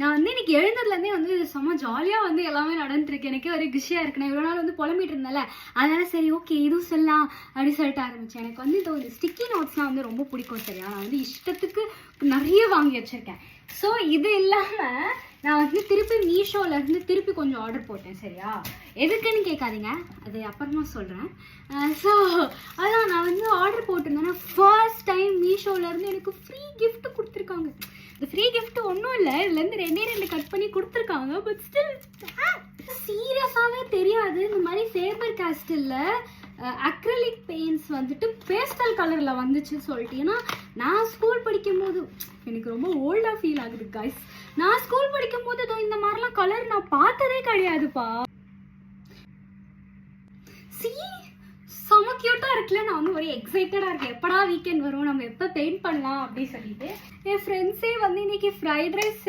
நான் வந்து இன்னைக்கு எழுந்ததுலேருந்தே வந்து செம்ம ஜாலியாக வந்து எல்லாமே நடந்துருக்கு. எனக்கே ஒரு குஷியாக இருக்கு. நான் இவ்வளோ நாள் வந்து புலம்பிட்டு இருந்தேன்ல, அதனால சரி ஓகே இதுவும் சொல்லலாம் அப்படின்னு சொல்லிட்டு ஆரம்பித்தேன். எனக்கு வந்து இந்த ஸ்டிக்கி நோட்ஸ்லாம் வந்து ரொம்ப பிடிக்கும் சரியா. நான் வந்து இஷ்டத்துக்கு நிறைய வாங்கி வச்சுருக்கேன். ஸோ இது இல்லாமல் நான் வந்து திருப்பி மீஷோலேருந்து திருப்பி கொஞ்சம் ஆர்டர் போட்டேன் சரியா. எதுக்குன்னு கேட்காதீங்க, அது அப்புறமா சொல்கிறேன். ஸோ அதான் நான் வந்து ஆர்டர் போட்டிருந்தேன்னா ஃபர்ஸ்ட் டைம் மீஷோலேருந்து எனக்கு ஃப்ரீ கிஃப்ட் கொடுத்துருக்காங்க. இந்த ஃப்ரீ கிஃப்ட் ஒன்றும் இல்லை, இதுலேருந்து ரெண்டு கட் பண்ணி கொடுத்துருக்காங்க. பட் ஸ்டில் சீரியஸாகவே தெரியாது இந்த மாதிரி ஃபேபர் கேஸ்டில் அக்ரிலிக் பெயிண்ட்ஸ் வந்துட்டு பேஸ்டல் கலரில் வந்துச்சுன்னு சொல்லிட்டு. ஏன்னா நான் ஸ்கூல் படிக்கும் போது எனக்கு ரொம்ப ஓல்டாக ஃபீல் ஆகுது கைஸ். நான் ஸ்கூல் படிக்கும் போது இந்த மாதிரிலாம் கலர் நான் பார்த்ததே கிடையாதுப்பா. செம கியூட்டாக இருக்குல்ல. நான் வந்து ஒரு எக்ஸைட்டடாக இருக்கேன், எப்படா வீக்கெண்ட் வரும், நம்ம எப்போ பெயிண்ட் பண்ணலாம் அப்படின்னு சொல்லிட்டு. என் ஃப்ரெண்ட்ஸே வந்து இன்னைக்கு ஃப்ரைட் ரைஸ்